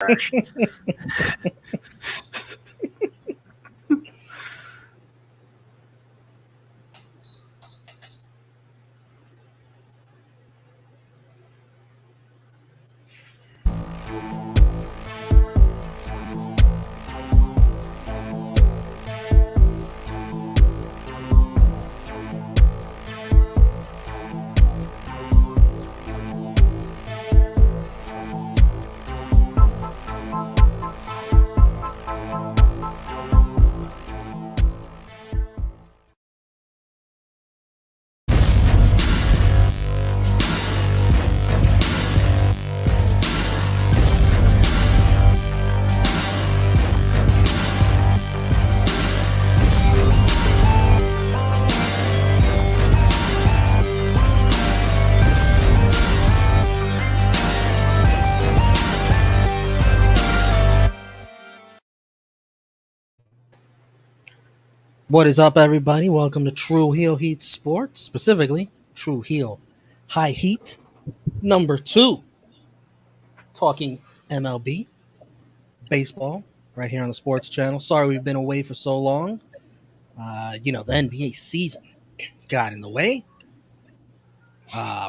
trash. What is up, everybody? Welcome to Tru Heel Heat Sports, specifically Tru Heel High Heat, number 2. Talking MLB, baseball, right here on the sports channel. Sorry we've been away for so long. The NBA season got in the way.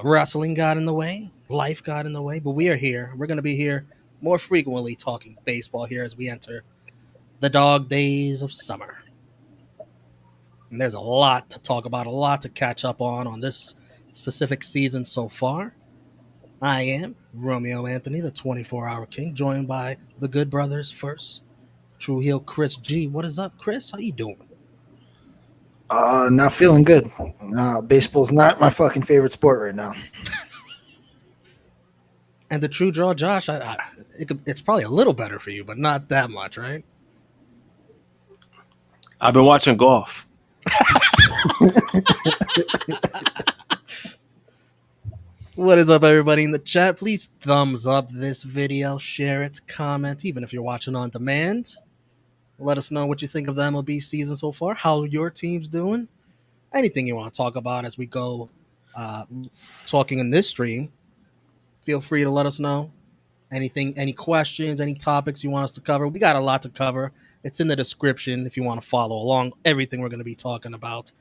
Wrestling got in the way. Life got in the way. But we are here. We're going to be here more frequently talking baseball here as we enter the dog days of summer. And there's a lot to talk about, a lot to catch up on this specific season so far. I am Romeo Anthony, the 24-hour king, joined by the good brothers first. Tru Heel Chris G. What is up, Chris? How you doing? Not feeling good. Baseball's not my fucking favorite sport right now. And the Tru Draw Josh, it's probably a little better for you, but not that much, right? I've been watching golf. What is up, everybody in the chat? Please thumbs up this video, share it, comment, even if you're watching on demand. Let us know what you think of the MLB season so far, how your team's doing, anything you want to talk about as we go talking in this stream. Feel free to let us know. Anything, any questions, any topics you want us to cover. We got a lot to cover. It's in the description if you want to follow along everything we're going to be talking about.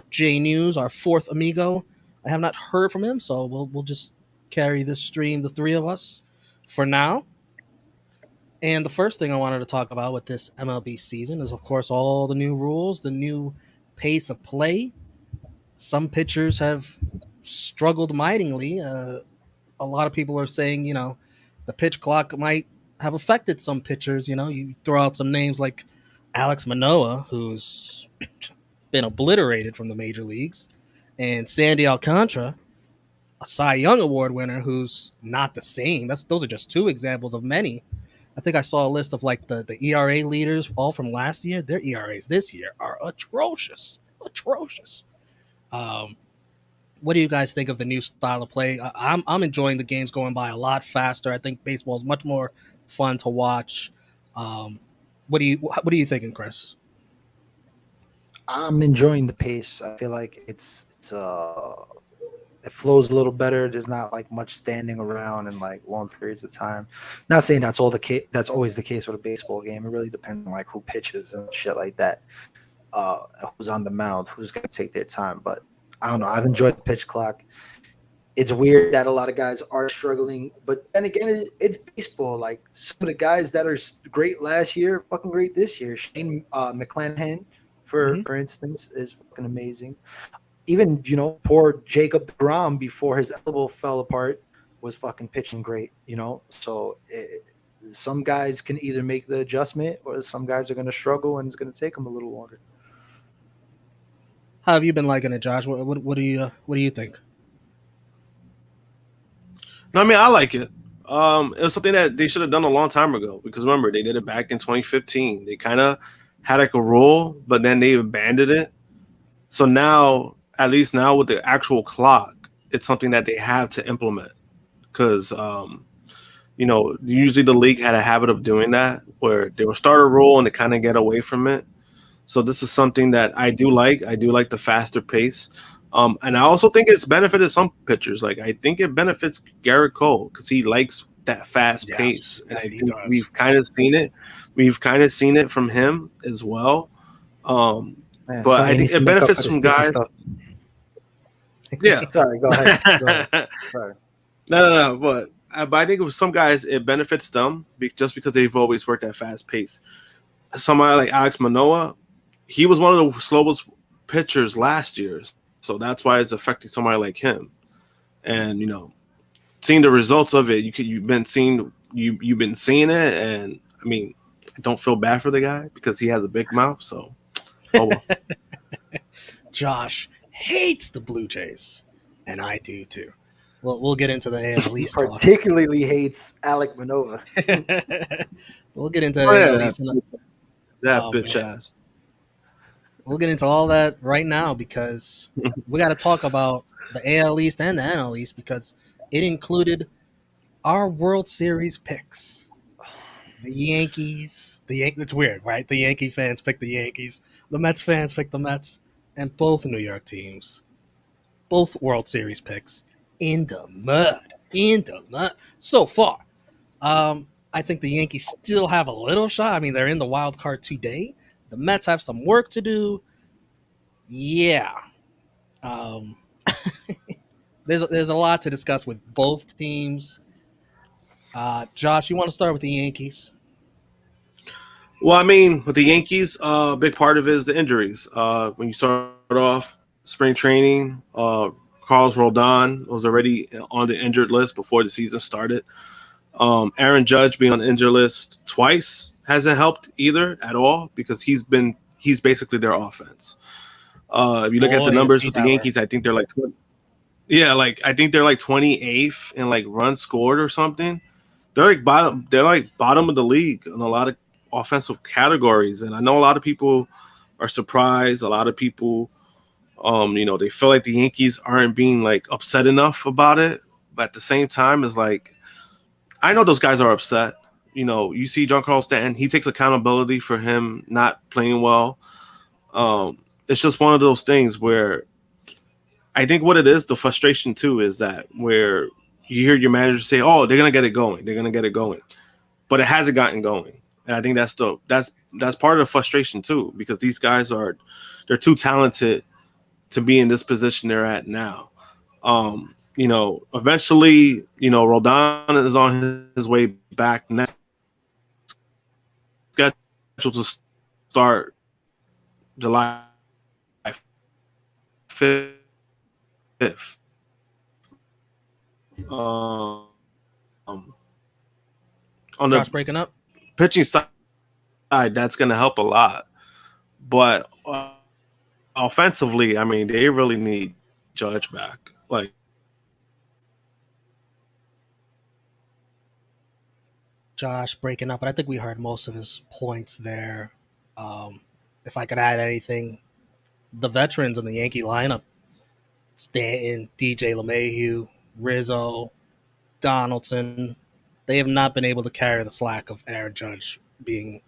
J News, our fourth amigo. I have not heard from him, so we'll just carry this stream, the three of us, for now. And the first thing I wanted to talk about with this MLB season is, of course, all the new rules, the new pace of play. Some pitchers have struggled mightily. A lot of people are saying, the pitch clock might have affected some pitchers. You throw out some names like Alex Manoah, who's been obliterated from the major leagues, and Sandy Alcantara, a Cy Young Award winner, who's not the same. Those are just two examples of many. I think I saw a list of like the ERA leaders all from last year. Their ERAs this year are atrocious. What do you guys think of the new style of play? I'm enjoying the games going by a lot faster. I think baseball is much more fun to watch. What are you thinking, Chris? I'm enjoying the pace. I feel like it flows a little better. There's not like much standing around in like long periods of time. Not saying that's that's always the case with a baseball game. It really depends on like who pitches and shit like that. Who's on the mound, who's gonna take their time. But I don't know. I've enjoyed the pitch clock. It's weird that a lot of guys are struggling, but then again, it's baseball. Like some of the guys that are great last year, fucking great this year. Shane McClanahan, for instance, is fucking amazing. Even poor Jacob deGrom before his elbow fell apart was fucking pitching great. So some guys can either make the adjustment, or some guys are going to struggle, and it's going to take them a little longer. How have you been liking it, Josh? What do you think? No, I mean, I like it. It was something that they should have done a long time ago, because remember, they did it back in 2015. They kind of had like a rule, but then they abandoned it. So now, at least now with the actual clock, it's something that they have to implement, because usually the league had a habit of doing that, where they would start a rule and they kind of get away from it. So this is something that I do like. I do like the faster pace. And I also think it's benefited some pitchers. Like, I think it benefits Garrett Cole, because he likes that fast Yes. pace. And Yes, I he think does. we've kind of seen it. We've kind of seen it from him as well. Man, But I somebody think needs to it make up benefits for the some sticky guys. stuff. Yeah. Sorry, go ahead. Go ahead. no, Sorry. no. But I think with some guys, it benefits them just because they've always worked at fast pace. Somebody like Alex Manoah, he was one of the slowest pitchers last year. So that's why it's affecting somebody like him. And, seeing the results of it, you've been seeing it. And I mean, I don't feel bad for the guy because he has a big mouth. So, oh well. Josh hates the Blue Jays, and I do too. Well, we'll get into the AL He East talk. particularly hates Alec Manoah. We'll get into Oh, yeah, AL East. that Oh, bitch man. ass. We'll get into all that right now because we got to talk about the AL East and the NL East because it included our World Series picks. The Yankees. It's weird, right? The Yankee fans picked the Yankees. The Mets fans picked the Mets. And both New York teams, both World Series picks in the mud. So far, I think the Yankees still have a little shot. I mean, they're in the wild card today. The Mets have some work to do. Yeah. Um, there's a lot to discuss with both teams. Josh, you want to start with the Yankees? Well, I mean, with the Yankees, a big part of it is the injuries. When you start off spring training, Carlos Rodon was already on the injured list before the season started. Aaron Judge being on the injured list twice hasn't helped either at all because he's basically their offense. If you look at the numbers with the Yankees, I think they're like, I think they're like 28th in like runs scored or something. They're like bottom of the league in a lot of offensive categories, and I know a lot of people are surprised. A lot of people, they feel like the Yankees aren't being like upset enough about it, but at the same time, it's like I know those guys are upset. You see Giancarlo Stanton, he takes accountability for him not playing well. It's just one of those things where I think what it is, the frustration too, is that where you hear your manager say, "Oh, they're gonna get it going. They're gonna get it going," but it hasn't gotten going. And I think that's part of the frustration too, because these guys they're too talented to be in this position they're at now. Eventually, Rodon is on his way back next. Scheduled to start July 5th. On Josh the breaking up. pitching side, that's going to help a lot. But offensively, I mean, they really need Judge back. Like, Josh breaking up, but I think we heard most of his points there. If I could add anything, the veterans in the Yankee lineup, Stanton, DJ LeMahieu, Rizzo, Donaldson, they have not been able to carry the slack of Aaron Judge being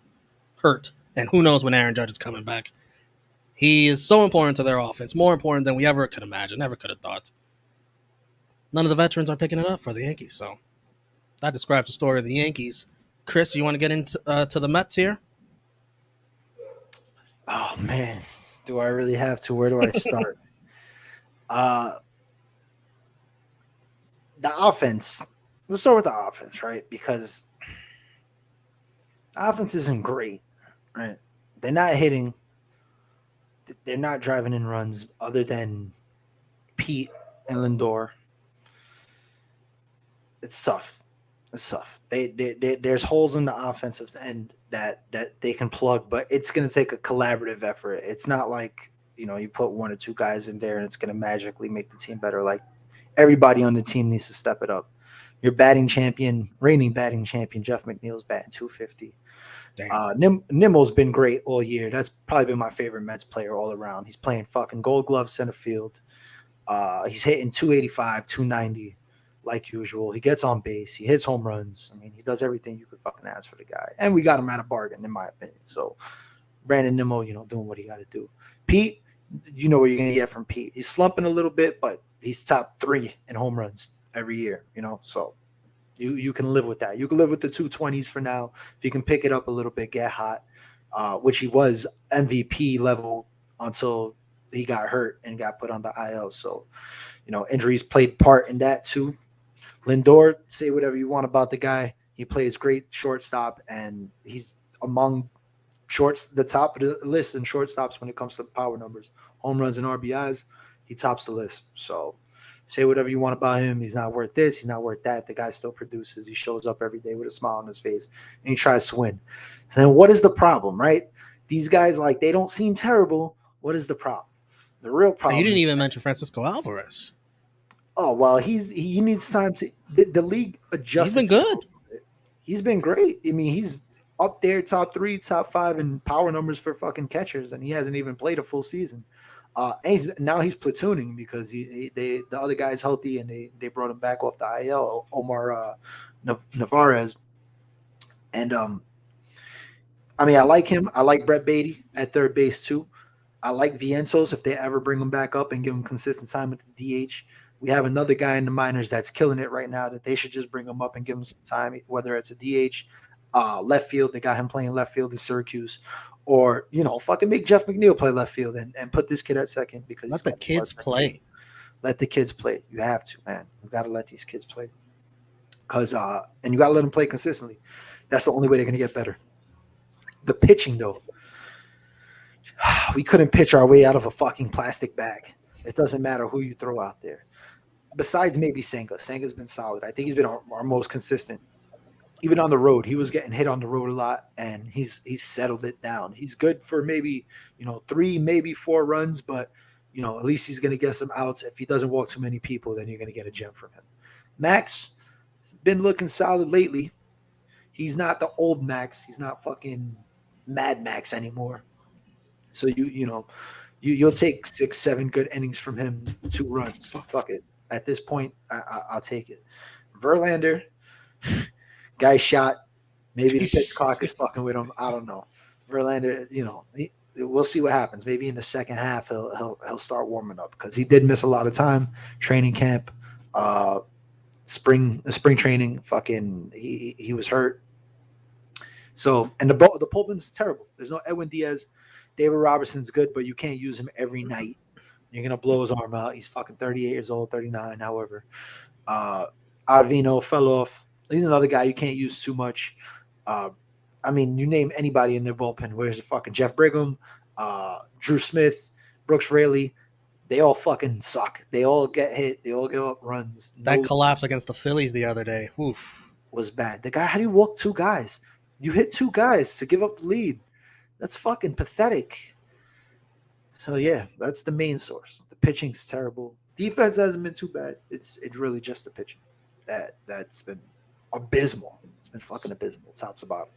hurt. And who knows when Aaron Judge is coming back. He is so important to their offense, more important than we ever could imagine, never could have thought. None of the veterans are picking it up for the Yankees, so that describes the story of the Yankees. Chris, you want to get into to the Mets here? Oh man, do I really have to? Where do I start? The offense. Let's start with the offense, right? Because the offense isn't great, right? They're not hitting. They're not driving in runs other than Pete and Lindor. It's tough. There's holes in the offensive end that they can plug, but it's going to take a collaborative effort. It's not like, you put one or two guys in there and it's going to magically make the team better. Like, everybody on the team needs to step it up. Your reigning batting champion, Jeff McNeil's batting 250. Nimmo's been great all year. That's probably been my favorite Mets player all around. He's playing fucking Gold Glove center field. He's hitting 285, 290 like usual. He gets on base. He hits home runs. I mean, he does everything you could fucking ask for the guy. And we got him at a bargain, in my opinion. So, Brandon Nimmo, doing what he got to do. Pete, you know what you're going to get from Pete. He's slumping a little bit, but he's top 3 in home runs every year, So, You can live with that. You can live with the 220s for now. If you can pick it up a little bit, get hot, which he was MVP level until he got hurt and got put on the IL. So, injuries played part in that too. Lindor, say whatever you want about the guy. He plays great shortstop, and he's among the top of the list in shortstops when it comes to power numbers, home runs and RBIs. He tops the list. So say whatever you want about him. He's not worth this. He's not worth that. The guy still produces. He shows up every day with a smile on his face, and he tries to win. So then what is the problem, right? These guys, like, they don't seem terrible. What is the problem? The real problem. You didn't even mention Francisco Alvarez. Oh, well, he needs time to the league adjust. He's been good. He's been great. I mean, he's up there, top 3, top 5 in power numbers for fucking catchers, and he hasn't even played a full season. And now he's platooning because the other guy's healthy, and they brought him back off the IL, Omar Narvaez. And I mean, I like him. I like Brett Beatty at third base too. I like Vientos if they ever bring him back up and give him consistent time with the DH. We have another guy in the minors that's killing it right now that they should just bring him up and give him some time, whether it's a DH, left field. They got him playing left field in Syracuse, or fucking make Jeff McNeil play left field and put this kid at second because let the kids play. Let the kids play. You have to, man. You got to let these kids play, and you got to let them play consistently. That's the only way they're gonna get better. The pitching, though, we couldn't pitch our way out of a fucking plastic bag. It doesn't matter who you throw out there. Besides maybe Senga. Senga's been solid. I think he's been our most consistent. Even on the road, he was getting hit on the road a lot, and he's settled it down. He's good for maybe 3, maybe 4 runs, but at least he's going to get some outs. If he doesn't walk too many people, then you're going to get a gem from him. Max been looking solid lately. He's not the old Max. He's not fucking Mad Max anymore. So you'll take 6, 7 good innings from him, 2 runs. Fuck it. At this point, I'll take it. Verlander, guy shot. Maybe the pitch clock is fucking with him. I don't know. Verlander, we'll see what happens. Maybe in the second half he'll start warming up because he did miss a lot of time. Training camp, spring training. Fucking he was hurt. So and the bullpen's terrible. There's no Edwin Diaz. David Robertson's good, but you can't use him every night. You're going to blow his arm out. He's fucking 38 years old, 39, however. Avino fell off. He's another guy you can't use too much. I mean, you name anybody in their bullpen. Where's the fucking Jeff Brigham, Drew Smith, Brooks Raley? They all fucking suck. They all get hit. They all give up runs. That collapse against the Phillies the other day, oof, was bad. The guy, how do you walk 2 guys? You hit 2 guys to give up the lead. That's fucking pathetic. So, yeah, that's the main source. The pitching's terrible. Defense hasn't been too bad. It's really just the pitching. That's been abysmal. It's been fucking abysmal, top to bottom.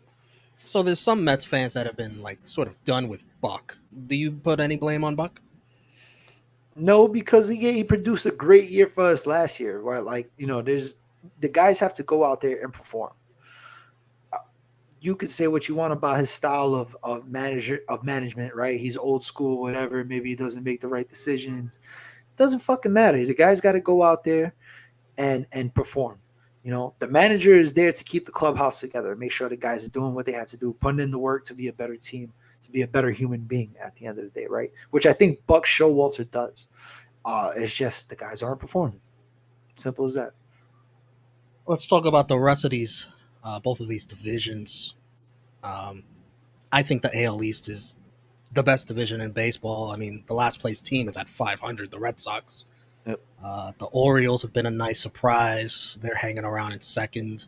So there's some Mets fans that have been, like, sort of done with Buck. Do you put any blame on Buck? No, because he produced a great year for us last year. Where, there's the guys have to go out there and perform. You could say what you want about his style of management, right? He's old school, whatever. Maybe he doesn't make the right decisions. Doesn't fucking matter. The guy's got to go out there and perform. The manager is there to keep the clubhouse together, make sure the guys are doing what they have to do, putting in the work to be a better team, to be a better human being at the end of the day, right? Which I think Buck Showalter does. It's just the guys aren't performing. Simple as that. Let's talk about the rest of these. Both of these divisions. I think the AL East is the best division in baseball. I mean, the last place team is at 500, the Red Sox. Yep. The Orioles have been a nice surprise. They're hanging around in second.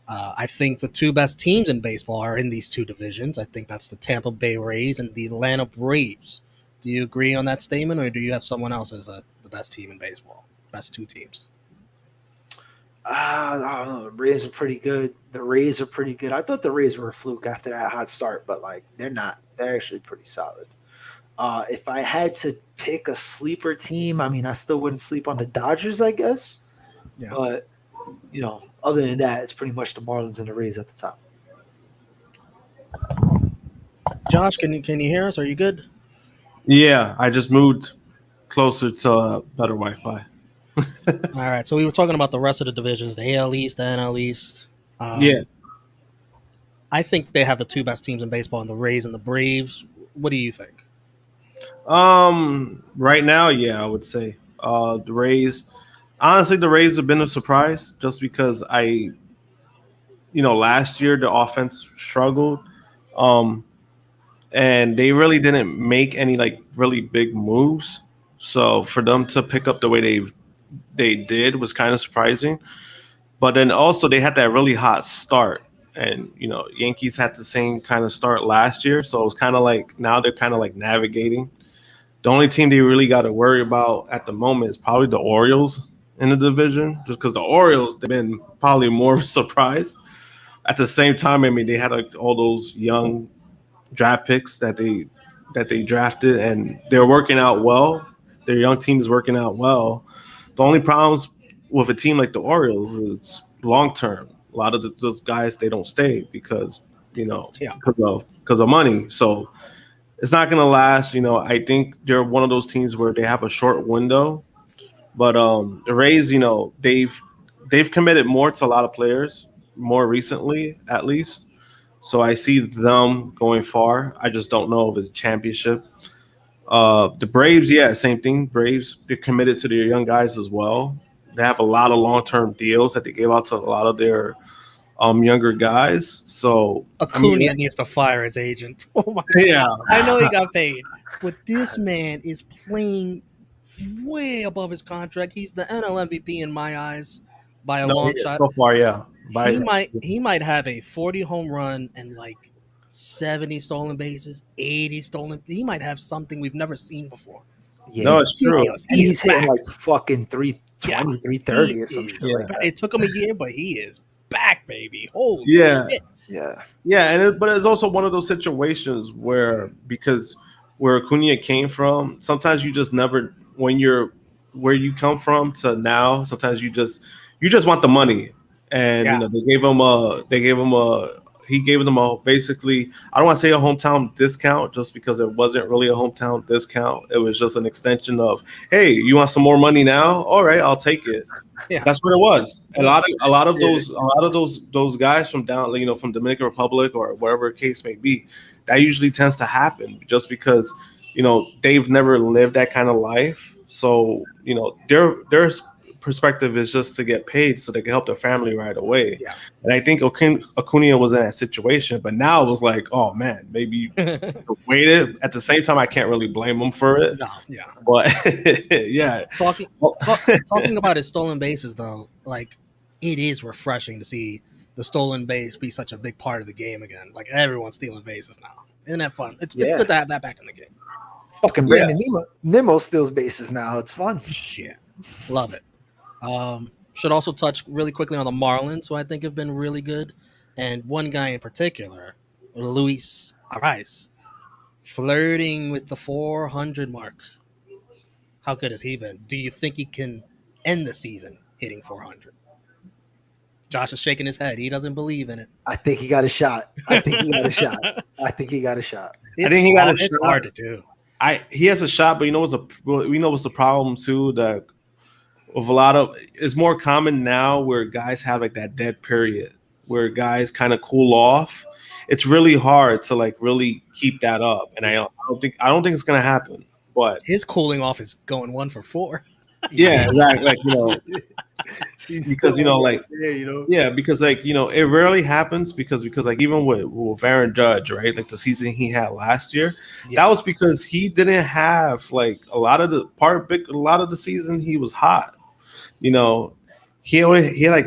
I think the 2 best teams in baseball are in these 2 divisions. I think that's the Tampa Bay Rays and the Atlanta Braves. Do you agree on that statement, or do you have someone else as the best team in baseball? Best 2 teams? I don't know. The Rays are pretty good. I thought the Rays were a fluke after that hot start, but they're not. They're actually pretty solid. If I had to pick a sleeper team, I mean, I still wouldn't sleep on the Dodgers, I guess. Yeah. But other than that, it's pretty much the Marlins and the Rays at the top. Josh, can you hear us? Are you good? Yeah, I just moved closer to better Wi-Fi. All right, so we were talking about the rest of the divisions, the AL East, the NL East. Yeah. I think they have the two best teams in baseball, in the Rays and the Braves. What do you think? Right now, yeah, I would say the Rays. Honestly, the Rays have been a surprise just because last year the offense struggled, um, and they really didn't make any like really big moves. So for them to pick up the way they did was kind of surprising. But then also they had that really hot start, and Yankees had the same kind of start last year, so it was kind of like now they're kind of like navigating. The only team they really got to worry about at the moment is probably the Orioles in the division, just because the Orioles they've been probably more of a surprise. At the same time, I mean, they had like all those young draft picks that they drafted, and they're working out well. Their young team is working out well. The only problems with a team like the Orioles is long term. A lot of those guys they don't stay because because of money. So it's not going to last. I think they're one of those teams where they have a short window. But the Rays, they've committed more to a lot of players more recently, at least. So I see them going far. I just don't know if it's a championship. The Braves, yeah, same thing. Braves, they're committed to their young guys as well. They have a lot of long-term deals that they gave out to a lot of their younger guys. So Acuna needs to fire his agent. Oh my God. Yeah, I know he got paid, but this man is playing way above his contract. He's the NL MVP in my eyes by a long shot. So far, yeah. He might have a 40 home run and like 70 stolen bases, 80 stolen. He might have something we've never seen before. Yeah, no, it's true. He's hitting like fucking 320, 330 or some shit like that. It took him a year, but he is back, baby. Holy shit. Yeah, but it's also one of those situations where because where Acuna came from, sometimes you just never when you're where you come from to now. Sometimes you just want the money, and he gave them a basically, I don't want to say a hometown discount just because it wasn't really a hometown discount. It was just an extension of, hey, you want some more money now? All right, I'll take it. Yeah, that's what it was. A lot of those guys from down, from Dominican Republic or wherever the case may be, that usually tends to happen just because they've never lived that kind of life. So their perspective is just to get paid so they can help their family right away. Yeah. And I think Acuna was in that situation, but now it was like, oh man, maybe waited. At the same time, I can't really blame him for it. No, yeah. But yeah. Talking about his stolen bases though, like it is refreshing to see the stolen base be such a big part of the game again. Like everyone's stealing bases now. Isn't that fun? It's good to have that back in the game. Fucking Brandon Nimmo steals bases now. It's fun. Shit. Love it. Should also touch really quickly on the Marlins, who I think have been really good. And one guy in particular, Luis Arraez, flirting with the 400 mark. How good has he been? Do you think he can end the season hitting 400? Josh is shaking his head. He doesn't believe in it. I think he got a shot. I think he got a shot. It's hard to do. He has a shot, but what's the problem too? That with a lot of, it's more common now where guys have like that dead period where guys kind of cool off. It's really hard to like really keep that up, and I don't think it's gonna happen. But his cooling off is going 1 for 4. Yeah, exactly. Like because because it rarely happens because like even with Aaron Judge, right? Like the season he had last year, that was because he didn't have like a lot of the season he was hot. He had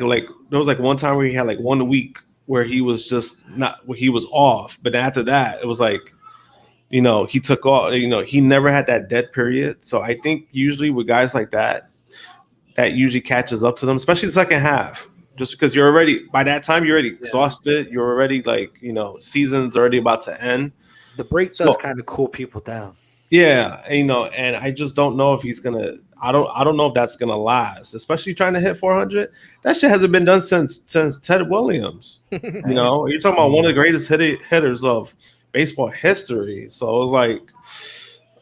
like there was like one time where he had like 1 week where he was just not where he was off, but after that it was like he took off. He never had that dead period. So I think usually with guys like that usually catches up to them, especially the second half. Just because by that time you're already exhausted. You're already like season's already about to end. The break does kind of cool people down. Yeah, and I just don't know if he's gonna. I don't know if that's gonna last, especially trying to hit 400. That shit hasn't been done since Ted Williams. You're talking about one of the greatest hitters of baseball history. So it was like,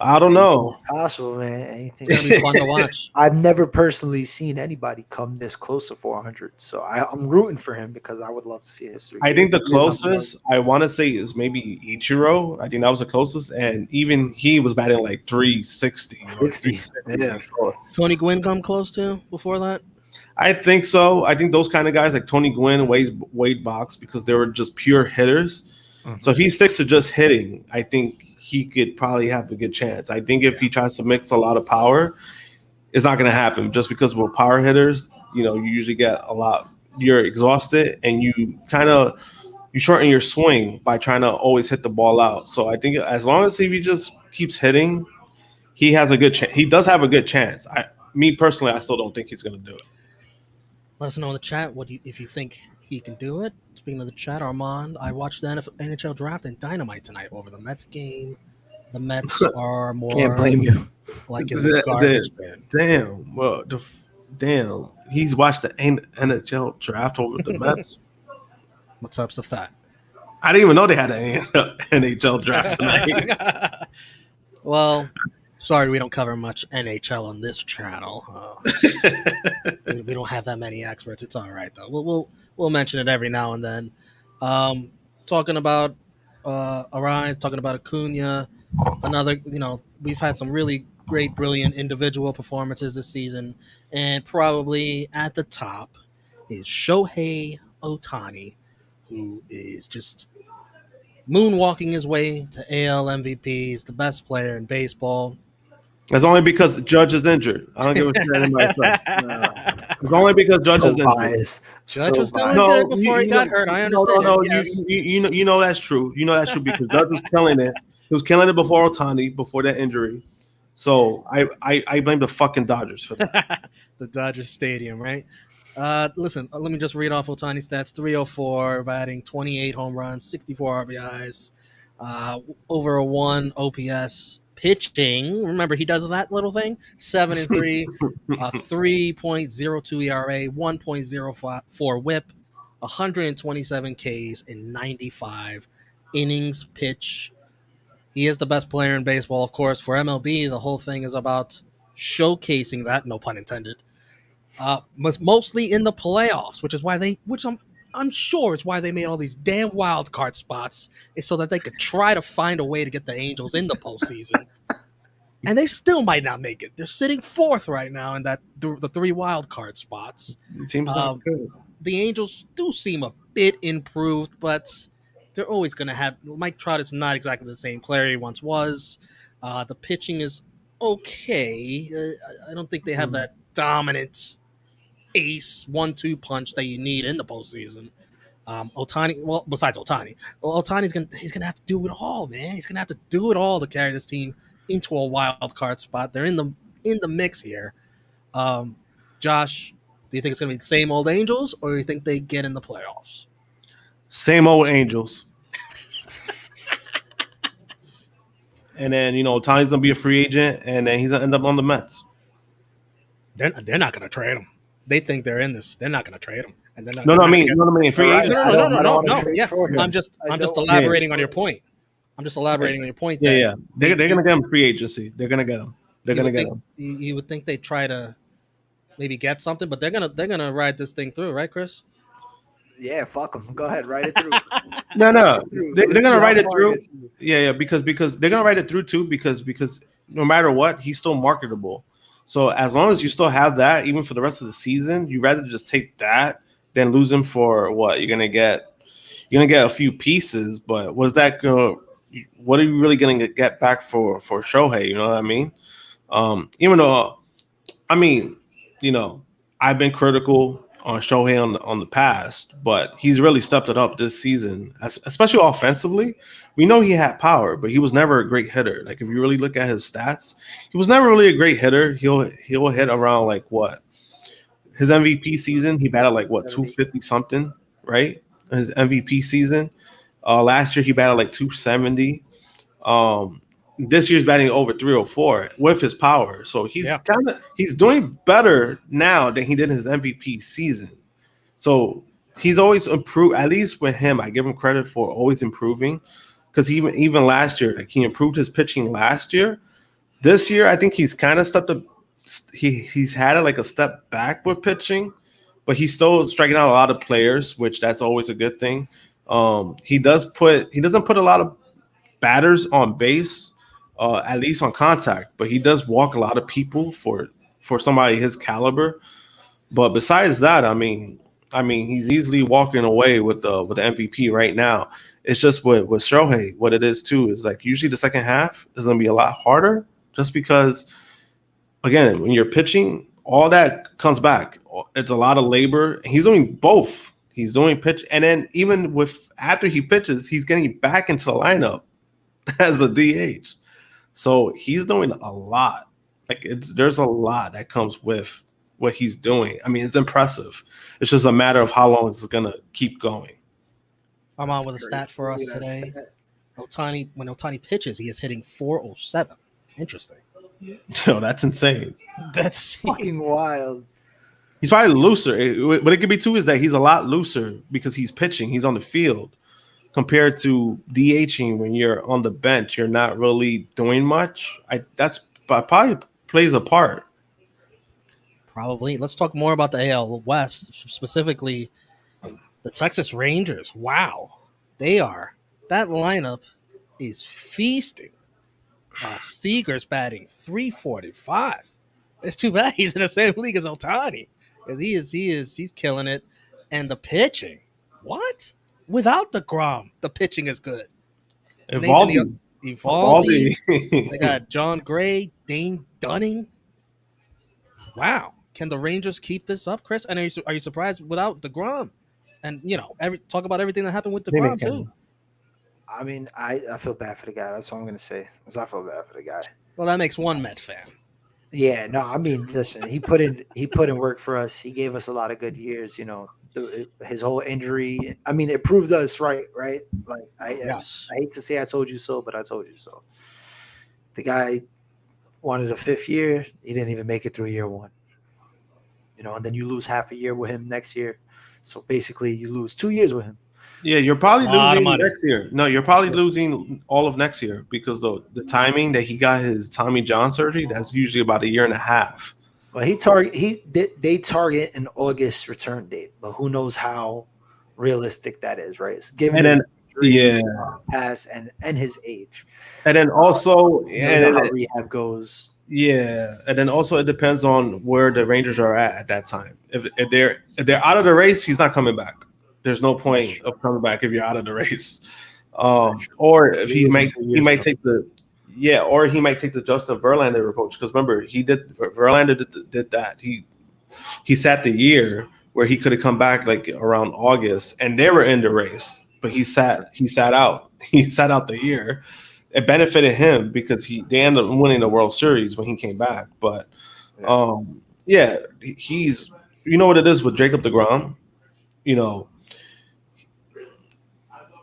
I don't know. Possible, man. Anything. It's gonna be fun to watch. I've never personally seen anybody come this close to 400, so I'm rooting for him because I would love to see history. I think the closest I want to say is maybe Ichiro. I think that was the closest, and even he was batting like 360. 60. Yeah. Tony Gwynn come close to before that? I think so. I think those kind of guys like Tony Gwynn, Wade Box, because they were just pure hitters. Mhm. So if he sticks to just hitting, I think he could probably have a good chance. I think if he tries to mix a lot of power, it's not going to happen just because we're power hitters. You usually get a lot. You're exhausted and you shorten your swing by trying to always hit the ball out. So I think as long as he just keeps hitting, he has a good chance. He does have a good chance. Me personally, I still don't think he's going to do it. Let us know in the chat if you think he can do it. Speaking of the chat, Armand, I watched the NHL draft and Dynamite tonight over the Mets game. The Mets are more Can't blame you. like in the garbage bin. Damn. Well, damn. He's watched the NHL draft over the Mets. What's up, Safat? I didn't even know they had an NHL draft tonight. Well, sorry we don't cover much NHL on this channel. We don't have that many experts. It's all right though. We'll mention it every now and then. Talking about Arise, talking about Acuna, another. We've had some really great, brilliant individual performances this season, and probably at the top is Shohei Ohtani, who is just moonwalking his way to AL MVP. He's the best player in baseball. That's only because Judge is injured. I don't give a shit about myself. It's only because Judge is injured. Judge was doing good before he got hurt. I understand. No, yes. you know that's true. You know that's true because Judge was killing it. He was killing it before Ohtani, before that injury. So I blame the fucking Dodgers for that. The Dodgers Stadium, right? Listen, let me just read off Ohtani's stats. 304, batting 28 home runs, 64 RBIs, over a 1 OPS. Pitching, remember he does that little thing. 7-3, 3.02 ERA, 1.04 WHIP, 127 Ks in 95 innings pitch. He is the best player in baseball, of course. For MLB, the whole thing is about showcasing that, no pun intended. Mostly in the playoffs, which I'm sure it's why they made all these damn wild card spots, is so that they could try to find a way to get the Angels in the postseason. And they still might not make it. They're sitting fourth right now in the 3 wild card spots. It seems not good. The Angels do seem a bit improved, but they're always going to have. Mike Trout is not exactly the same player he once was. The pitching is okay. I don't think they have that dominant ace 1-2 punch that you need in the postseason. Ohtani, well, besides Ohtani, Ohtani's gonna have to do it all, man. He's gonna have to do it all to carry this team into a wild card spot. They're in the mix here. Josh, do you think it's gonna be the same old Angels, or do you think they get in the playoffs? Same old Angels. And then Ohtani's gonna be a free agent, and then he's gonna end up on the Mets. They're not gonna trade him. They think they're in this. They're not going to trade him, and they're not. No, I mean free agent. No. Yeah, I'm just elaborating on your point. I'm just elaborating on your point. Yeah. They're going to get him free agency. They're going to get him. They're going to get him. You would think they try to maybe get something, but they're gonna ride this thing through, right, Chris? Yeah, fuck them. Go ahead, ride it through. No, they're going to ride it through. Yeah, because they're going to ride it through too. Because no matter what, he's still marketable. So as long as you still have that, even for the rest of the season, you'd rather just take that than lose him for what you're gonna get. You're gonna get a few pieces, but what are you really gonna get back for Shohei? You know what I mean? Even though, I've been critical on Shohei on the past, but he's really stepped it up this season, especially offensively. We know he had power, but he was never a great hitter. Like if you really look at his stats, he was never really a great hitter. He'll hit around like what? His MVP season, he batted like what 250 something, right? His MVP season. Last year he batted like 270. This year's batting over 304 with his power. So he's doing better now than he did in his MVP season. So he's always improved. At least with him, I give him credit for always improving. Because even last year, like he improved his pitching last year, This year, I think he's kind of stepped up. He's had like a step back with pitching, but he's still striking out a lot of players, which that's always a good thing. He doesn't put a lot of batters on base, at least on contact, but he does walk a lot of people for somebody his caliber. But besides that, I mean, he's easily walking away with the MVP right now. It's just with Shohei, what it is too is like usually the second half is going to be a lot harder, just because again when you're pitching, all that comes back. It's a lot of labor. He's doing both. He's doing pitch, and then even with after he pitches, he's getting back into the lineup as a DH. So he's doing a lot. Like there's a lot that comes with what he's doing. I mean, it's impressive. It's just a matter of how long it's gonna keep going. I'm on with a stat for us today. Ohtani, when Ohtani pitches, he is hitting 407. Interesting. Yo, that's insane. That's Fucking wild. He's probably looser. What it could be too is that he's a lot looser because he's pitching. He's on the field compared to DHing when you're on the bench. You're not really doing much. That's probably plays a part. Probably. Let's talk more about the AL West, specifically the Texas Rangers. Wow. That lineup is feasting. Seager's batting 345. It's too bad he's in the same league as Ohtani, because he's killing it. And the pitching, what? Without the Grom, the pitching is good. Evaldi. They got John Gray, Dane Dunning. Wow. Can the Rangers keep this up, Chris? And are you surprised without DeGrom? And talk about everything that happened with DeGrom too. I mean, I feel bad for the guy. That's all I'm gonna say. I feel bad for the guy. Well, that makes one Met fan. Yeah, no, I mean, listen, he put in work for us. He gave us a lot of good years. His whole injury. I mean, it proved us right? Like I hate to say I told you so, but I told you so. The guy wanted a 5th year. He didn't even make it through year 1. And then you lose half a year with him next year. So basically, you lose 2 years with him. Yeah, you're probably losing next year. No, you're probably losing all of next year because the timing that he got his Tommy John surgery, that's usually about a year and a half. Well, they target an August return date, but who knows how realistic that is, right? It's given his pass and his age, and then also how rehab goes. Yeah, and then also it depends on where the Rangers are at that time. If they're out of the race, he's not coming back. There's no point of coming back if you're out of the race. Or if he might take the Justin Verlander approach, because remember Verlander did that. He sat the year where he could have come back like around August, and they were in the race, but he sat out. He sat out the year. It benefited him because they ended up winning the World Series when he came back. But he's what it is with Jacob deGrom.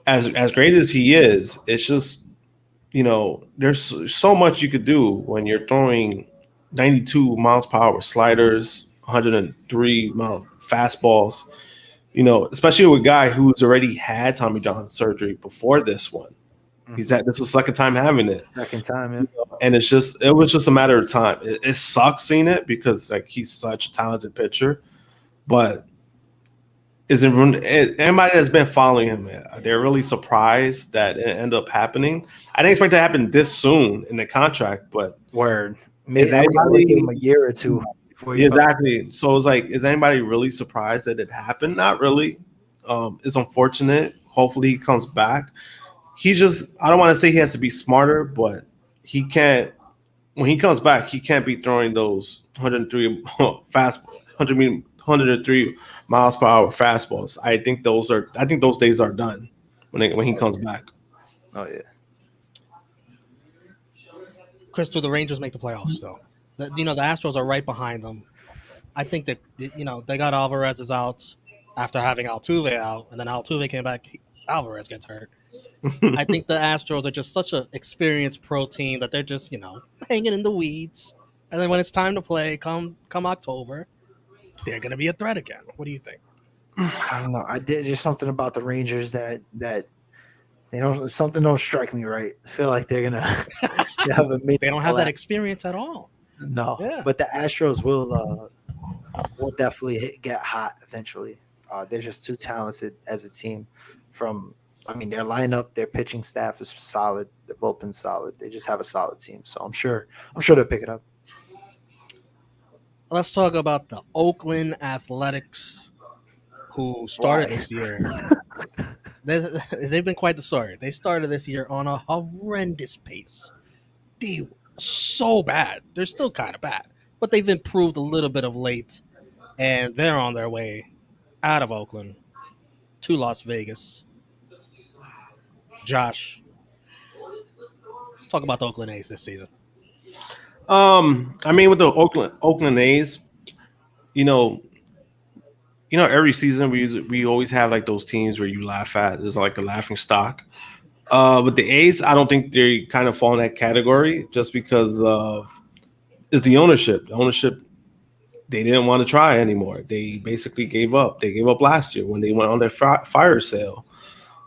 As great as he is, it's just there's so much you could do when you're throwing 92 miles per hour sliders, 103 mile fastballs. Especially with a guy who's already had Tommy John surgery before this one. This is the second time having it. Second time, yeah. And it was just a matter of time. It sucks seeing it because like he's such a talented pitcher, but anybody that's been following him, they're really surprised that it ended up happening. I didn't expect it to happen this soon in the contract, but maybe I would give him a year or two. Exactly. So it's like, is anybody really surprised that it happened? Not really. It's unfortunate. Hopefully he comes back. I don't want to say he has to be smarter, but he can't. When he comes back, he can't be throwing those 103 103 miles per hour fastballs. I think those days are done when he comes back. Oh yeah. Chris, do the Rangers make the playoffs though? The Astros are right behind them. I think that they got Alvarez out after having Altuve out, and then Altuve came back. Alvarez gets hurt. I think the Astros are just such an experienced pro team that they're just hanging in the weeds, and then when it's time to play, come October, they're going to be a threat again. What do you think? I don't know. There's something about the Rangers that Something don't strike me right. I feel like they're gonna have a They don't have that experience at all. No, Yeah. but the Astros will definitely get hot eventually. They're just too talented as a team. Their lineup, their pitching staff is solid. The bullpen's solid. They just have a solid team. So I'm sure they'll pick it up. Let's talk about the Oakland Athletics, who started this year. They've been quite the story. They started this year on a horrendous pace. They were so bad. They're still kind of bad, but they've improved a little bit of late, and they're on their way out of Oakland to Las Vegas. Josh, talk about the Oakland A's this season. With the Oakland A's, every season we always have like those teams where you laugh at. There's like a laughing stock. But the A's, I don't think they kind of fall in that category just because it's the ownership. The ownership, they didn't want to try anymore. They basically gave up. They gave up last year when they went on their fire sale.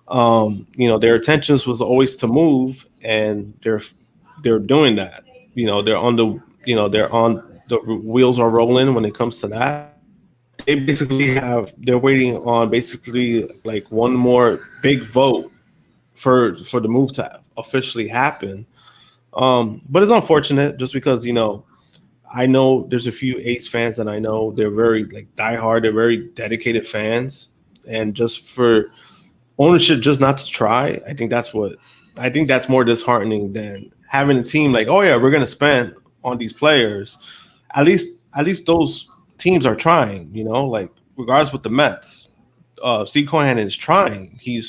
Their intentions was always to move, and they're doing that. They're on the wheels are rolling when it comes to that. They're waiting on basically like one more big vote for the move to officially happen. But it's unfortunate just because, I know there's a few A's fans that I know they're very like diehard, they're very dedicated fans. And just for ownership just not to try, I think that's more disheartening than having a team like, oh yeah, we're gonna spend on these players. At least those teams are trying, like regardless with the Mets. Steve Cohen is trying. He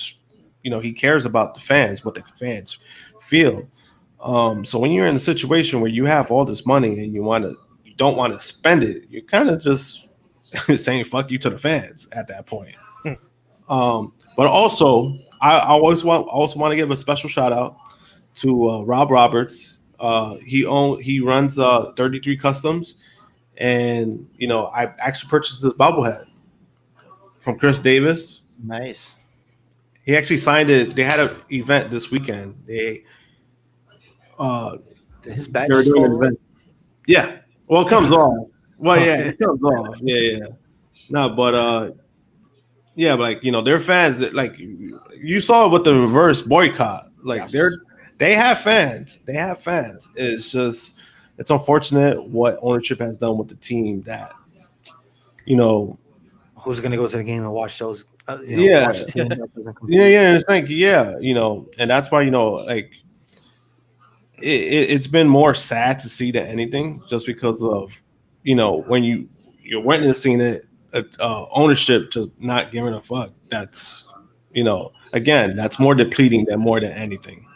cares about the fans, what the fans feel. So when you're in a situation where you have all this money and you don't want to spend it, you're kind of just saying fuck you to the fans at that point. But also, I also want to give a special shout out to Rob Roberts. He runs 33 Customs, and I actually purchased this bobblehead from Chris Davis. Nice. He actually signed it. They had an event this weekend. His badge they were is doing an full. event. Yeah. Well, it comes off. Well, yeah, it comes off. Yeah. No, but like their fans. Like you saw with the reverse boycott. Like Yes. they have fans. They have fans. It's unfortunate what ownership has done with the team. That Who's gonna go to the game and watch those? Watch the team that doesn't compete? It's like and that's why like it's been more sad to see than anything, just because of when you're witnessing it, ownership just not giving a fuck. That's again, that's more depleting than more than anything.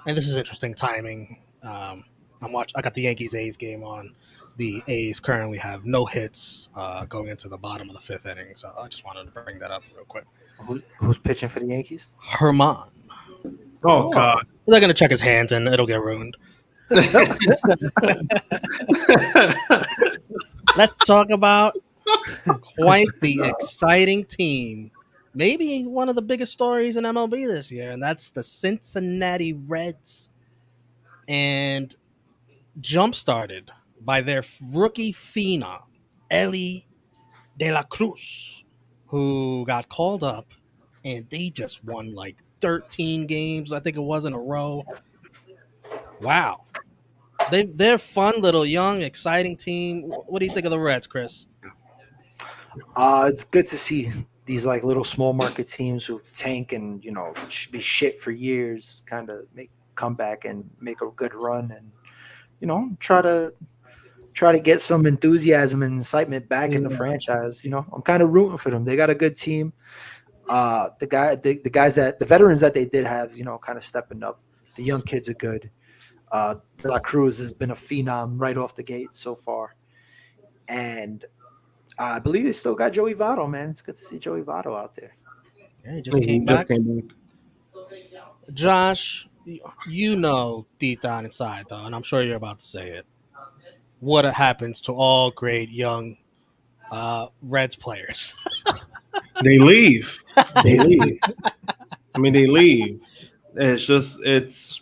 And this is interesting timing. I got the Yankees A's game on. The A's currently have no hits going into the bottom of the fifth inning, so I just wanted to bring that up real quick. Who's pitching for the Yankees? Herman. Oh God. They're going to check his hands and it'll get ruined. Let's talk about quite the exciting team. Maybe one of the biggest stories in MLB this year, and that's the Cincinnati Reds. And jump-started by their rookie phenom, Elly De La Cruz, who got called up, and they just won like 13 games, I think it was, in a row. Wow. They're fun, little, young, exciting team. What do you think of the Reds, Chris? It's good to see these like little small market teams who tank and be shit for years kind of come back and make a good run and try to get some enthusiasm and excitement back in the franchise. I'm kind of rooting for them. They got a good team. The veterans that they did have, kind of stepping up. The young kids are good. De La Cruz has been a phenom right off the gate so far. And I believe they still got Joey Votto, man. It's good to see Joey Votto out there. Yeah, he just came back. Josh, deep down inside, though, and I'm sure you're about to say it, what happens to all great young Reds players? They leave. I mean, they leave. It's.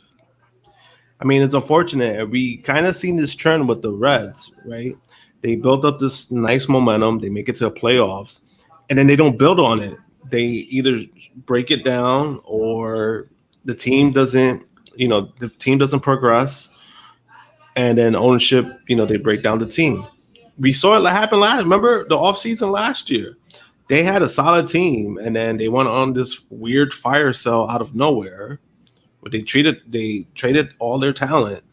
I mean, it's unfortunate. We kind of seen this trend with the Reds, right? They built up this nice momentum. They make it to the playoffs, and then they don't build on it. They either break it down, or the team doesn't. The team doesn't progress, and then ownership. They break down the team. We saw it happen last. Remember the offseason last year? They had a solid team, and then they went on this weird fire sale out of nowhere. But they traded all their talent.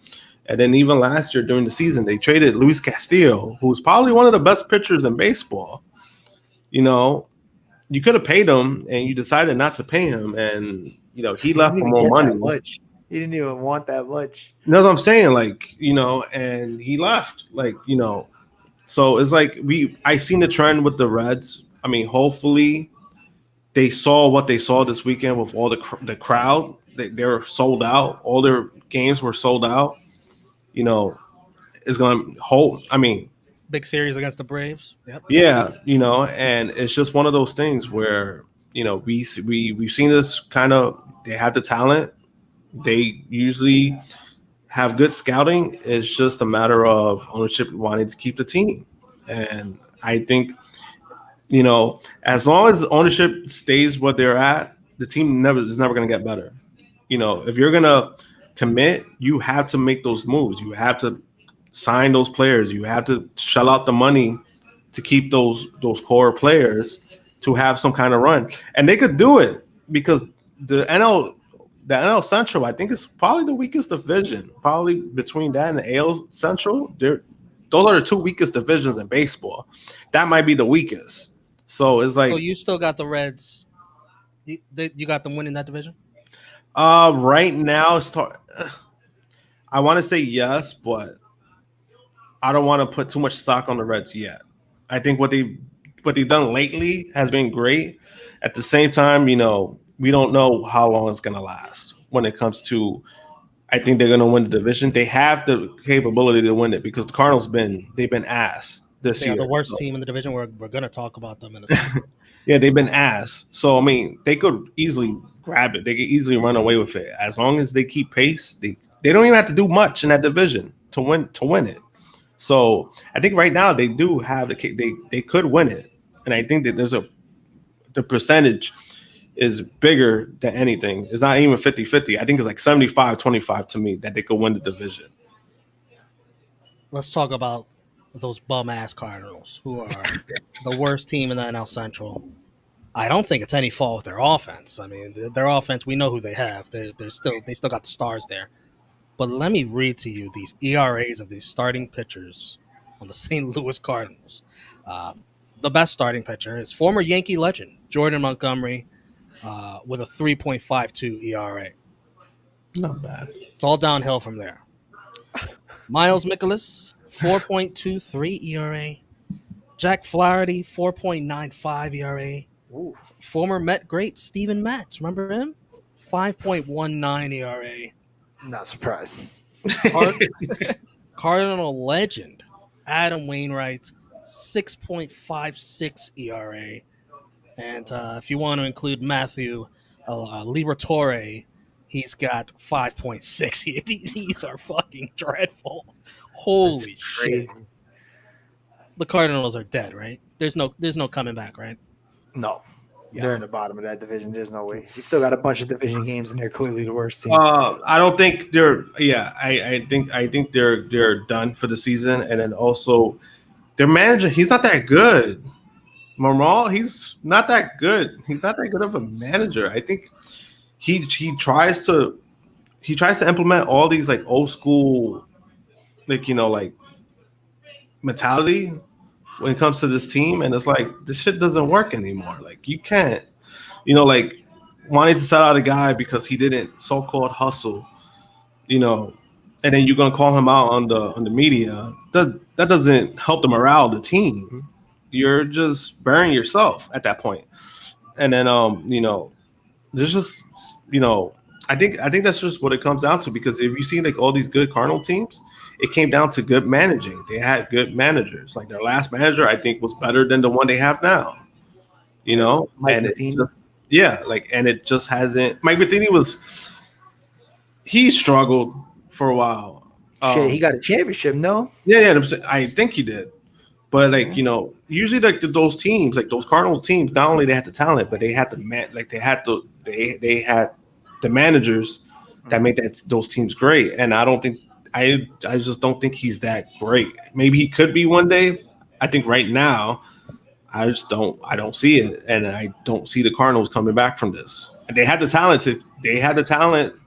And then even last year during the season, they traded Luis Castillo, who's probably one of the best pitchers in baseball. You could have paid him, and you decided not to pay him, and he left for more money. He didn't even want that much. You know what I'm saying? And he left. So it's like I seen the trend with the Reds. I mean, hopefully they saw what they saw this weekend with all the crowd. They were sold out. All their games were sold out. It's going to hold. I mean, big series against the Braves. Yep. Yeah, and it's just one of those things where we've seen this kind of. They have the talent. They usually have good scouting. It's just a matter of ownership wanting to keep the team, and I think as long as ownership stays what they're at, the team is never going to get better. If you're going to commit, you have to make those moves. You have to sign those players. You have to shell out the money to keep those core players to have some kind of run. And they could do it because the NL Central, I think, is probably the weakest division. Probably between that and the AL Central, those are the two weakest divisions in baseball. That might be the weakest. So it's like. So you still got the Reds. You got them winning that division? Right now, I want to say yes, but I don't want to put too much stock on the Reds yet. I think what they've done lately has been great. At the same time, we don't know how long it's going to last when it comes to. I think they're going to win the division. They have the capability to win it because the Cardinals they've been ass this year. They're the worst team in the division. We're going to talk about them in a second. Yeah, they've been ass. So, I mean, they could easily grab it. They could easily run away with it. As long as they keep pace, they don't even have to do much in that division to win it. So, I think right now they do have they could win it. And I think that the percentage is bigger than anything. It's not even 50-50. I think it's like 75-25 to me that they could win the division. Let's talk about those bum-ass Cardinals, who are the worst team in the NL Central. I don't think it's any fault with their offense. I mean, their offense, we know who they have. They still got the stars there. But let me read to you these ERAs of these starting pitchers on the St. Louis Cardinals. The best starting pitcher is former Yankee legend Jordan Montgomery with a 3.52 ERA. Not bad. It's all downhill from there. Miles Mikolas, 4.23 ERA. Jack Flaherty, 4.95 ERA. Ooh. Former Met great Steven Matz, remember him? 5.19 ERA. Not surprised. Cardinal legend Adam Wainwright, 6.56 ERA. And if you want to include Matthew Liberatore, he's got 5.6. These are fucking dreadful. Holy shit. The Cardinals are dead, right? There's no coming back, right? No. Yeah. They're in the bottom of that division. There's no way. He's still got a bunch of division games, and they're clearly the worst team. I don't think they're. Yeah, I think they're done for the season, and then also their manager. He's not that good. Mormal, he's not that good. He's not that good of a manager. I think he tries to implement all these like old school, like mentality when it comes to this team, and it's like this shit doesn't work anymore. Like you can't, like wanting to sell out a guy because he didn't so-called hustle, and then you're gonna call him out on the media. That doesn't help the morale of the team. You're just burying yourself at that point. And then there's just I think that's just what it comes down to, because if you see like all these good Cardinal teams, it came down to good managing. They had good managers. Like their last manager, I think, was better than the one they have now. And it's just, Yeah, like, and it just hasn't. Mike Matheny he struggled for a while. Shit, he got a championship, no? Yeah, I think he did. But like usually like those teams, like those Cardinals teams, not only they had the talent, but they had they had the managers that made those teams great. And I don't think I just don't think he's that great. Maybe he could be one day. I think right now I don't see it, and I don't see the Cardinals coming back from this. They had the talent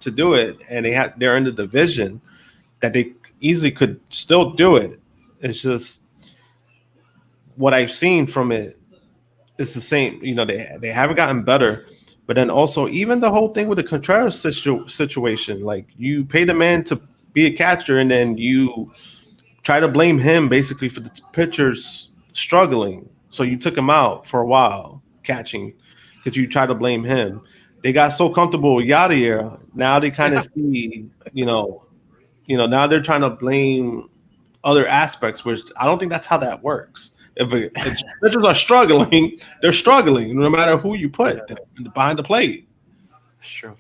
to do it, and they're in the division that they easily could still do it. It's just what I've seen from it is the same. They haven't gotten better, but then also even the whole thing with the Contreras situation, like you pay the man to be a catcher, and then you try to blame him basically for the pitchers struggling. So you took him out for a while catching because you try to blame him. They got so comfortable with Yadier. Now they kind of see, now they're trying to blame other aspects, which I don't think that's how that works. If pitchers are struggling, they're struggling no matter who you put behind the plate. That's true.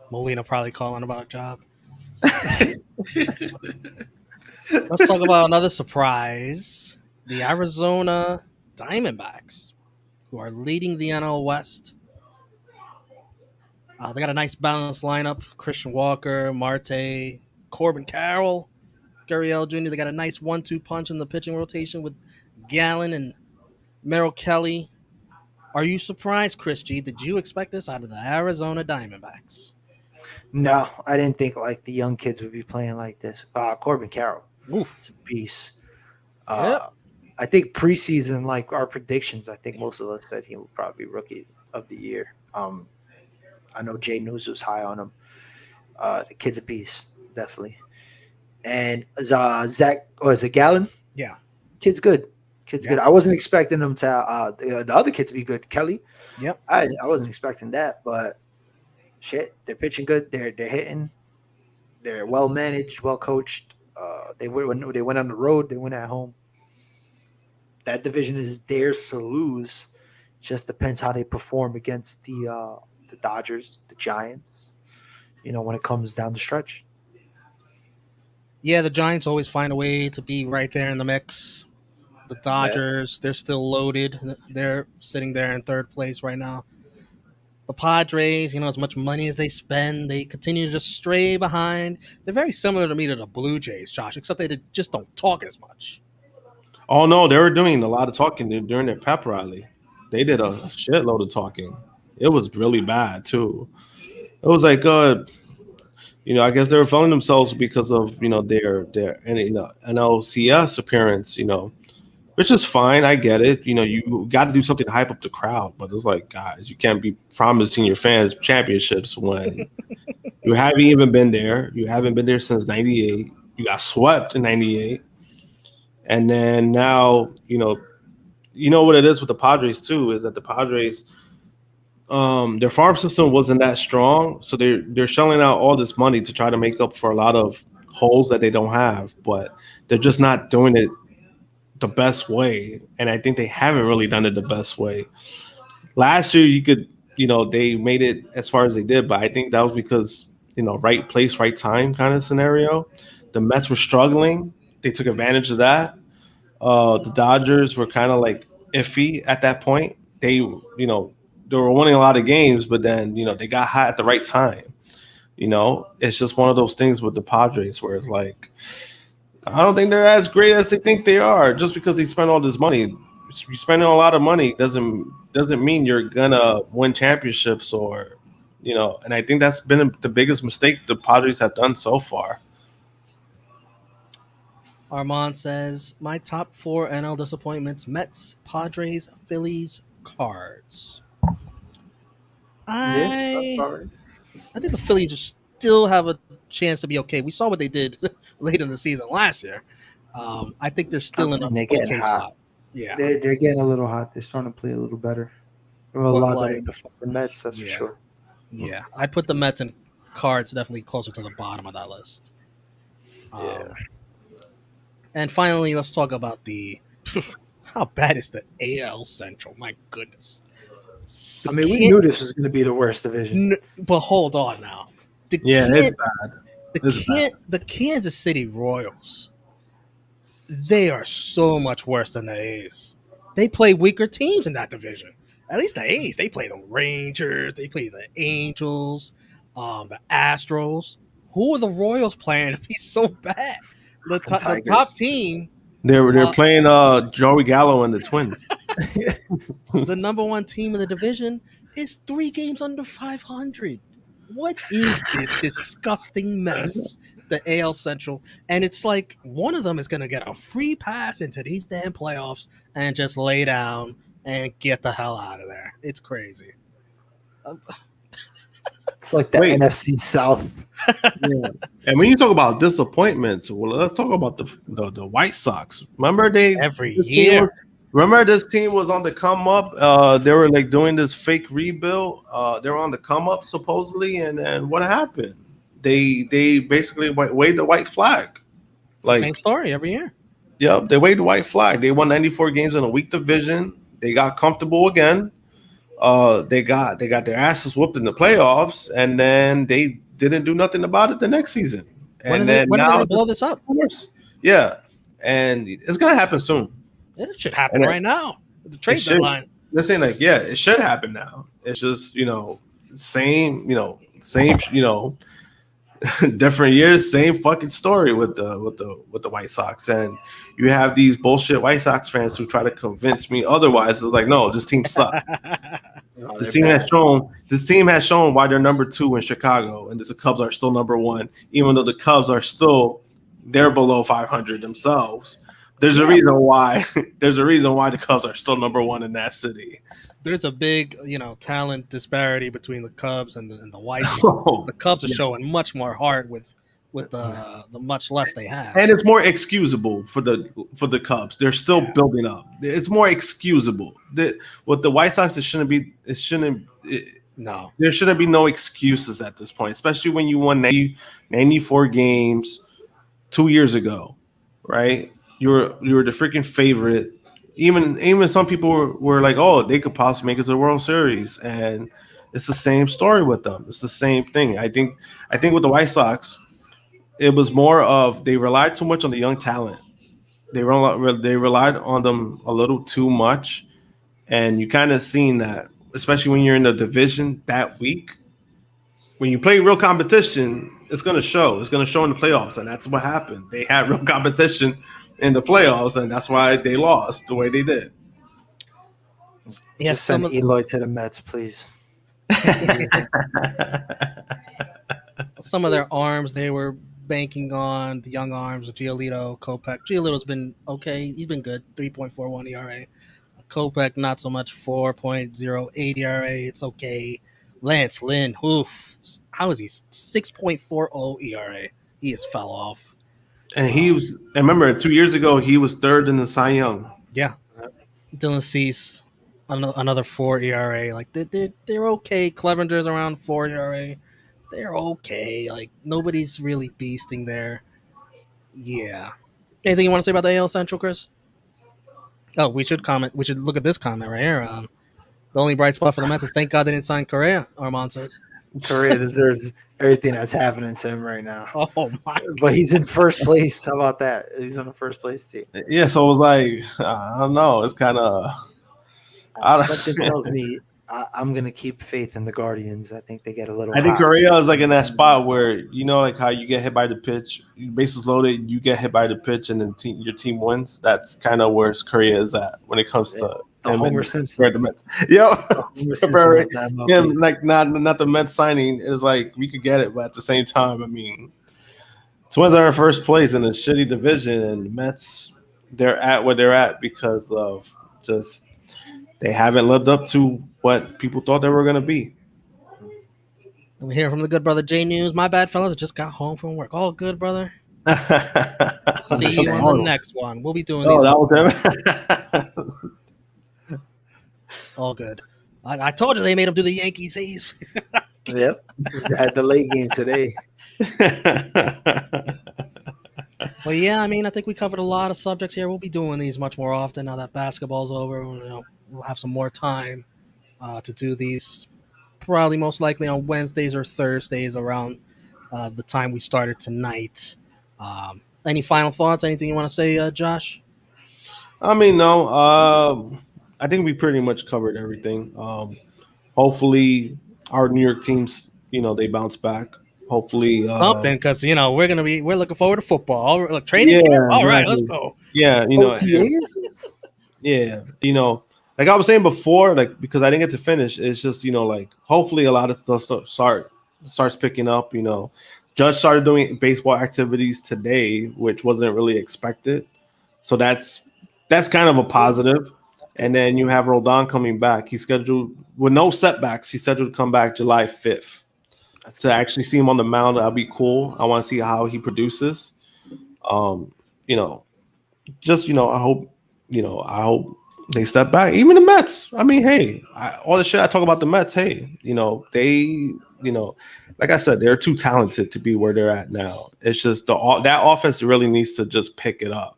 Molina probably calling about a job. Let's talk about another surprise. The Arizona Diamondbacks, who are leading the NL West. They got a nice balanced lineup. Christian Walker, Marte, Corbin Carroll, Gurriel Jr. They got a nice 1-2 punch in the pitching rotation with Gallen and Merrill Kelly. Are you surprised, Chris G? Did you expect this out of the Arizona Diamondbacks? No, I didn't think like the young kids would be playing like this. Corbin Carroll, Oof. beast. Yep. I think preseason, like our predictions, I think most of us said he would probably be rookie of the year. I know Jay News was high on him. The kid's a beast, definitely. And Zach, is it Gallen? Yeah. Kid's good. Good. I wasn't expecting him to the other kid to be good. Kelly. Yep. I wasn't expecting that, but shit, they're pitching good. They're hitting. They're well managed, well coached. They went on the road. They went at home. That division is theirs to lose. Just depends how they perform against the Dodgers, the Giants. When it comes down the stretch. Yeah, the Giants always find a way to be right there in the mix. The Dodgers, they're still loaded. They're sitting there in third place right now. The Padres, as much money as they spend, they continue to just stray behind. They're very similar to me to the Blue Jays, Josh, except they just don't talk as much. Oh, no, they were doing a lot of talking during their pep rally. They did a shitload of talking. It was really bad, too. It was like, I guess they were feeling themselves because of, their NLCS appearance, which is fine. I get it. You got to do something to hype up the crowd. But it's like, guys, you can't be promising your fans championships when you haven't even been there. You haven't been there since 98. You got swept in 98. And then now, what it is with the Padres, too, is that the Padres – their farm system wasn't that strong, so they're shelling out all this money to try to make up for a lot of holes that they don't have, but they're just not doing it the best way, and I think they haven't really done it the best way. Last year, they made it as far as they did, but I think that was because right place, right time kind of scenario. The Mets were struggling; they took advantage of that. The Dodgers were kind of like iffy at that point. They were winning a lot of games, but then, they got hot at the right time. It's just one of those things with the Padres where it's like, I don't think they're as great as they think they are just because they spend all this money. You spending a lot of money doesn't mean you're gonna win championships and I think that's been the biggest mistake the Padres have done so far. Armand says, my top 4 NL disappointments: Mets, Padres, Phillies, Cards. I think the Phillies still have a chance to be okay. We saw what they did late in the season last year. I think they're still in a okay spot. Yeah, they're getting a little hot. They're starting to play a little better. A lot better than the Mets, that's for sure. Yeah, I put the Mets and Cards definitely closer to the bottom of that list. And finally, let's talk about how bad is the AL Central? My goodness. I mean, we knew this was going to be the worst division. But hold on now. It's bad. The Kansas City Royals, they are so much worse than the A's. They play weaker teams in that division. At least the A's, they play the Rangers, they play the Angels, the Astros. Who are the Royals playing to be so bad? The top team. They're playing Joey Gallo and the Twins. The number one team in the division is 3 games under 500. What is this disgusting mess? The AL Central, and it's like one of them is going to get a free pass into these damn playoffs and just lay down and get the hell out of there. It's crazy. It's like the NFC South. Yeah. And when you talk about disappointments, well, let's talk about the White Sox. Remember every year. Remember this team was on the come up. They were like doing this fake rebuild. They were on the come up supposedly, and then what happened? They basically waved the white flag. Like same story every year. Yep, they waved the white flag. They won 94 games in a weak division. They got comfortable again. They got their asses whooped in the playoffs, and then they didn't do nothing about it the next season. When And did then they now blow this up? Yeah, and it's gonna happen soon. It should happen right now. The trade deadline. They're saying like, yeah, it should happen now. It's just same, different years, same fucking story with the White Sox, and you have these bullshit White Sox fans who try to convince me otherwise. It's like, no, this team sucks. This team has shown why they're number 2 in Chicago, and the Cubs are still number 1, even though the Cubs are they're below 500 themselves. There's a reason why. There's a reason why the Cubs are still number 1 in that city. There's a big, talent disparity between the Cubs and the White Sox. The Cubs are showing much more heart with the much less they have, and it's more excusable for the Cubs. They're still building up. It's more excusable. With the White Sox, there shouldn't be no excuses at this point, especially when you won 94 games 2 years ago, right? You were the freaking favorite. Even some people were like, oh, they could possibly make it to the World Series, and it's the same story with them. It's the same thing. I think with the White Sox, it was more of they relied too much on the young talent. They relied on them a little too much, and you kind of seen that, especially when you're in the division that week. When you play real competition, it's going to show. It's going to show in the playoffs, and that's what happened. They had real competition in the playoffs, and that's why they lost the way they did. Yeah, just send Eloy to the Mets, please. Some of their arms they were banking on, the young arms of Giolito, Kopech. Giolito's been okay. He's been good, 3.41 ERA. Kopech, not so much, 4.08 ERA. It's okay. Lance Lynn, oof. How is he? 6.40 ERA. He just fell off. And I remember 2 years ago, he was 3rd in the Cy Young. Yeah. Dylan Cease, another 4 ERA. Like, they're okay. Clevenger's around 4 ERA. They're okay. Like, nobody's really beasting there. Yeah. Anything you want to say about the AL Central, Chris? Oh, we should comment. We should look at this comment right here. The only bright spot for the Mets is thank God they didn't sign Correa, Armand says. Correa deserves everything that's happening to him right now. Oh, my God. But he's in first place. How about that? He's on the first place team. Yeah, so it was like, I don't know. It's kind of... Something tells me I'm going to keep faith in the Guardians. I think they get a little I think Correa is like in that spot where, like how you get hit by the pitch, bases loaded, you get hit by the pitch, and then your team wins. That's kind of where Correa is at when it comes to Homer Simpson. The Mets. Yeah, him, like not the Mets signing is like we could get it, but at the same time, I mean, Twins are in first place in a shitty division, and the Mets, they're at where they're at because of just they haven't lived up to what people thought they were going to be. And we hear from the good brother J News. My bad, fellas. I just got home from work. All good, brother. See you on the next one. We'll be doing these. That was him. All good. I told you they made him do the Yankees. Yep. I had the late game today. Well, yeah, I mean, I think we covered a lot of subjects here. We'll be doing these much more often now that basketball's over. We'll have some more time to do these probably most likely on Wednesdays or Thursdays around the time we started tonight. Any final thoughts? Anything you want to say, Josh? I mean, no. I think we pretty much covered everything. Hopefully, our New York teams, they bounce back. Hopefully, Something, because we're looking forward to football. Look, training yeah, camp. All right, let's exactly. go. Yeah, OTAs? yeah, like I was saying before, like because I didn't get to finish, it's just like hopefully a lot of stuff starts picking up. Judge started doing baseball activities today, which wasn't really expected, so that's kind of a positive. And then you have Rodon coming back. He's scheduled with no setbacks. He's scheduled to come back July 5th. To actually see him on the mound, that'll be cool. I want to see how he produces. Um, you know, I hope they step back. Even the Mets. I mean, hey, all the shit I talk about the Mets. Hey, like I said, they're too talented to be where they're at now. It's just that offense really needs to just pick it up.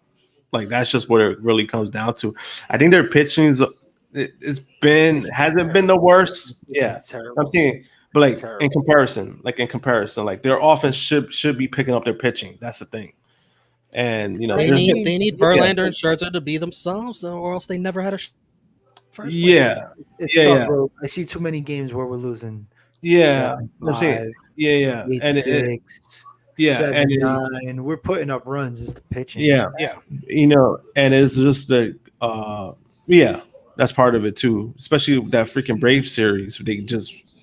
Like that's just what it really comes down to. I think their pitching's hasn't been the worst. Yeah, It's terrible. I'm saying, but like Terrible. in comparison, like their offense should be picking up their pitching. That's the thing. And They there's need Verlander and Scherzer to be themselves, or else they never had a first place. yeah, It's yeah, tough, yeah. bro. I see too many games where we're losing. Yeah, 7-5, I'm saying, yeah, 8-6, yeah, and 7-9. We're putting up runs. It's the pitching. yeah, and it's just yeah, that's part of it too. Especially that freaking Brave series,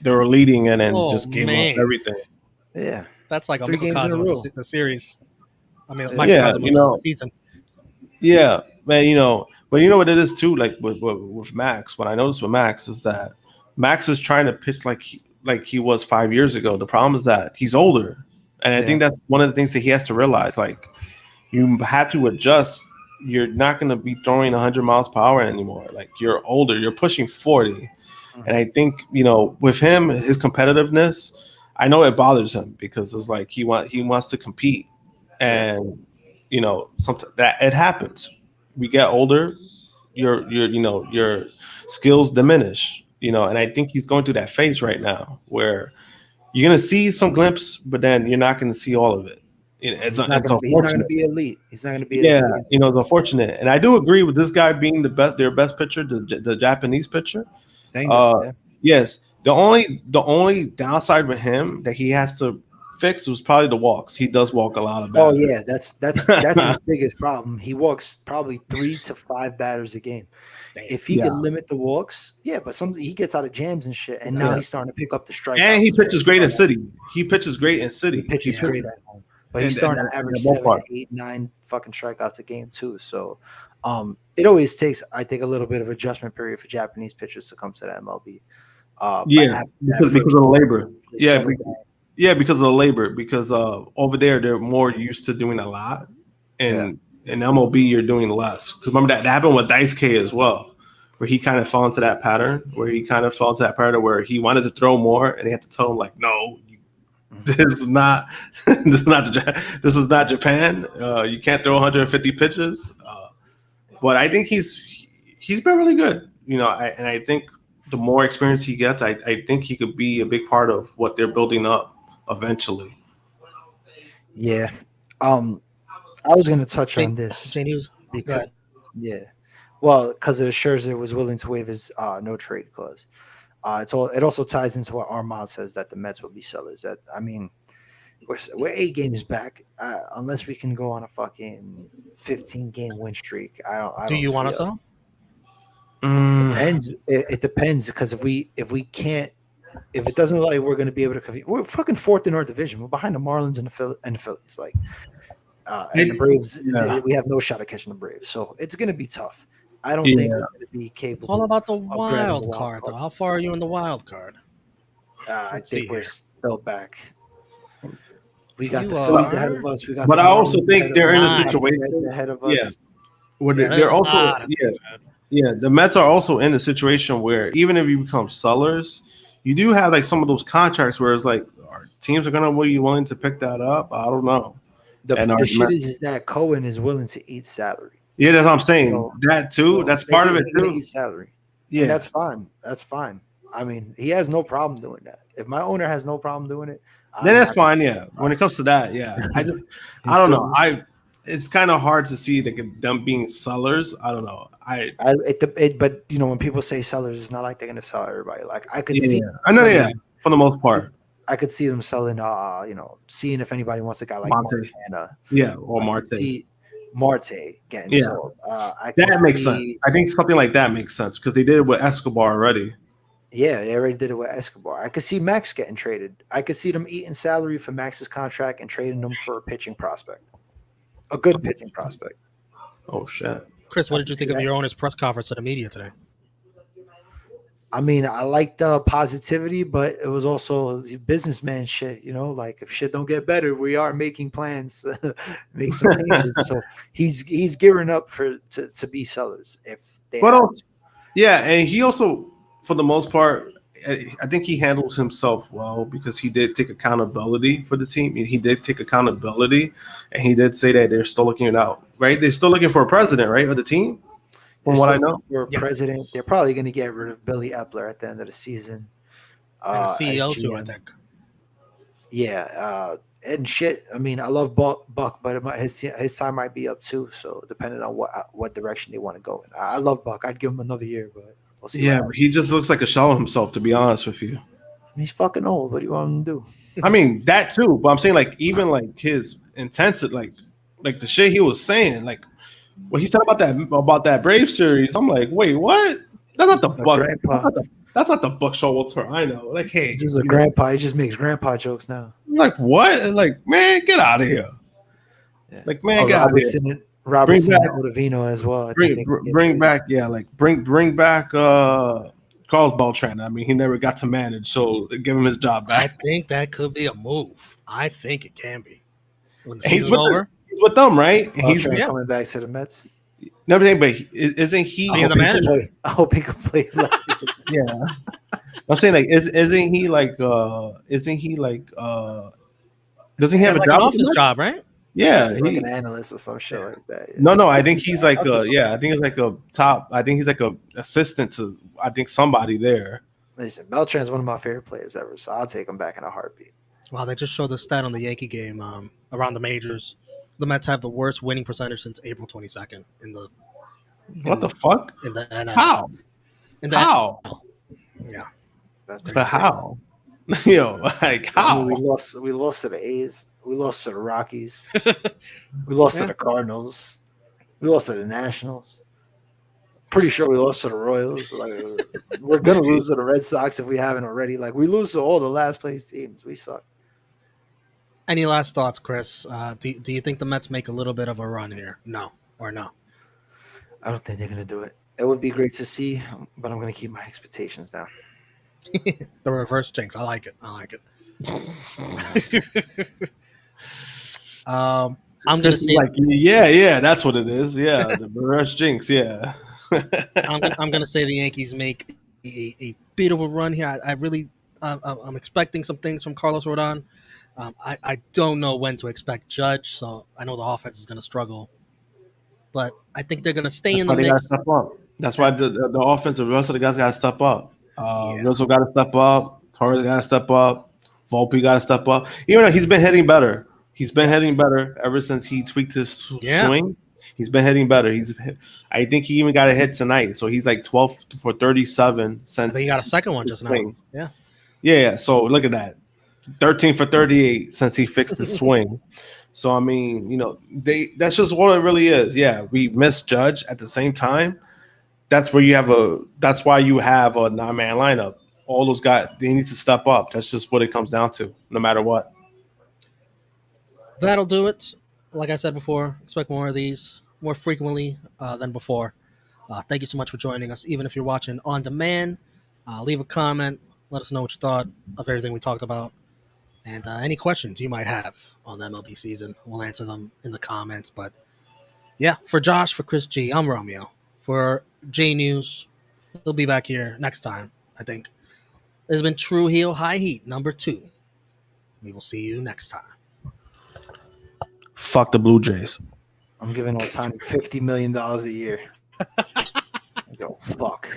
they were leading and then just gave up everything. Yeah. That's like a 3 games in a microcosm row. of the series. I mean, Yeah, microcosm of the season. Yeah, man, but you know what it is too. Like with Max, what I noticed with Max is that Max is trying to pitch like he was 5 years ago. The problem is that he's older, and I think that's one of the things that he has to realize. Like you have to adjust. You're not going to be throwing 100 miles per hour anymore. Like you're older. You're pushing 40, and I think with him, his competitiveness, I know it bothers him because it's like he wants to compete, and something that it happens. We get older, your skills diminish, and I think he's going through that phase right now where you're gonna see some glimpse, but then you're not gonna see all of it. It's he's not going to be elite. He's not going to be. Yeah, it's unfortunate, and I do agree with this guy being their best pitcher, the Japanese pitcher. Yes, the only downside with him that he has to fix was probably the walks. He does walk a lot of batters. Oh yeah, that's his biggest problem. He walks probably 3 to 5 batters a game. If he can limit the walks, but he gets out of jams and shit. And now he's starting to pick up the strikeouts. And he pitches great in city. He pitches great at home. But he's starting to average 7, 8, 9 fucking strikeouts a game too. So it always takes, I think, a little bit of adjustment period for Japanese pitchers to come to the MLB. Because of the labor. Because of the labor. Because over there they're more used to doing a lot, and in MLB you're doing less. Because remember that happened with Dice K as well, where he kind of fell into that pattern, where he wanted to throw more, and they had to tell him like, no, this is not Japan. You can't throw 150 pitches. But I think he's been really good, and I think the more experience he gets, I think he could be a big part of what they're building up eventually. Yeah. I was going to touch on this. Because, well, because of the Scherzer was willing to waive his no trade clause. It also ties into what Armand says that the Mets will be sellers. That I mean, we're 8 games back. Unless we can go on a fucking 15-game win streak, I don't. Do you want to sell? Depends. It depends because if it doesn't look like we're going to be able to compete, we're fucking 4th in our division. We're behind the Marlins and the Phillies. Like, and the Braves, we have no shot at catching the Braves, so it's going to be tough. I don't think we're going to be capable. It's all about the wild card, though. How far are you in the wild card? I think we're still back. We got the Phillies ahead of us. But I also think they're in a situation ahead of us. Yeah, where they're also the Mets are also in a situation where even if you become sellers, you do have like some of those contracts where it's like our teams are going to be willing to pick that up. I don't know. The shit is that Cohen is willing to eat salary. Yeah, that's what I'm saying. That too. That's part of it too. Eat salary. Yeah, and that's fine. That's fine. I mean, he has no problem doing that. If my owner has no problem doing it, Then I'm that's not fine. Yeah. When it comes to that, yeah. I don't feel know. me? It's kind of hard to see them being sellers. I don't know. But when people say sellers, it's not like they're gonna sell everybody. Like I could see, Yeah. I know. Yeah. For the most part, I could see them selling. Seeing if anybody wants a guy like Monte. Montana. Yeah, or I Marte. could see Marte getting Yeah. sold. I could That makes sense. see, I think something like that makes sense because they did it with Escobar already. yeah, they already did it with Escobar. I could see Max getting traded. I could see them eating salary for Max's contract and trading them for a pitching prospect, a good pitching prospect. Oh shit. Chris, what did you think of your owner's press conference to the media today? I mean, I like the positivity, but it was also businessman shit. Like if shit don't get better, we are making plans, make some changes. So he's gearing up to be sellers if they. But also, yeah, and he also, for the most part, I think he handles himself well because he did take accountability for the team. He did take accountability, and he did say that they're still looking it out. Right? They're still looking for a president, right, of the team. From what I know, for president, they're probably going to get rid of Billy Epler at the end of the season. And a CEO as too, I GM. think. Yeah, and shit. I mean, I love Buck, but his time might be up too. So depending on what direction they want to go in, I love Buck. I'd give him another year, but we'll see. yeah, but he just looks like a shell of himself. To be honest with you, He's fucking old. What do you want him to do? I mean that too. But I'm saying like even like his intensity, like the shit he was saying, like when he said about that Brave series, I'm like, wait, what? That's not the Buck. That's not the Buck Showalter I know. Like, hey, he's a grandpa. He just makes grandpa jokes now. Like what? And like, man, get out of here. Yeah. Like, man, get out of here. Robertson and Ottavino as well. Bring back, yeah, like bring back Carlos Beltran. I mean, he never got to manage, so give him his job back. I think that could be a move. I think it can be. When the season's over. He's with them, right? He's coming back to the Mets. Never think, but isn't he being the manager? I hope he can play. Yeah, I'm saying like, isn't he like doesn't he have a like job? An office job, right? Yeah, he's like an analyst or some shit like that. Yeah. No, I think he's like I think it's like a top. I think he's like a assistant to somebody there. Listen, Beltran's one of my favorite players ever, so I'll take him back in a heartbeat. Wow, they just showed the stat on the Yankee game around the majors. The Mets have the worst winning percentage since April 22nd what the fuck? In the NL. How? How? NL. Yeah. But how? Like how? We lost to the A's. We lost to the Rockies. We lost to the Cardinals. We lost to the Nationals. Pretty sure we lost to the Royals. Like, we're gonna lose to the Red Sox if we haven't already. Like we lose to all the last place teams. We suck. Any last thoughts, Chris? Do you think the Mets make a little bit of a run here? No or no? I don't think they're gonna do it. It would be great to see, but I'm gonna keep my expectations down. The reverse jinx. I like it. I'm gonna say like, yeah, that's what it is. Yeah, the reverse jinx. Yeah. I'm gonna say the Yankees make a bit of a run here. I'm expecting some things from Carlos Rodon. I don't know when to expect Judge, so I know the offense is gonna struggle, but I think they're gonna stay in the mix. That's why the offense, the rest of the guys got to step up. Rizzo got to step up. Torres got to step up. Volpe got to step up. Even though he's been hitting better. He's been hitting better ever since he tweaked his swing. He's been hitting better. I think he even got a hit tonight. So he's like 12 for 37 since he got a second one just now. Yeah. So look at that. 13 for 38 since he fixed his swing. So I mean, that's just what it really is. Yeah, we missed Judge at the same time. That's why you have a 9-man lineup. All those guys, they need to step up. That's just what it comes down to, no matter what. That'll do it. Like I said before, expect more of these more frequently than before. Thank you so much for joining us. Even if you're watching on demand, leave a comment. Let us know what you thought of everything we talked about. And any questions you might have on the MLB season, we'll answer them in the comments. But yeah, for Josh, for Chris G, I'm Romeo. For J News, he'll be back here next time, I think. This has been Tru Heel High Heat number 2. We will see you next time. Fuck the Blue Jays. I'm giving Ohtani $50 million a year. Go fuck.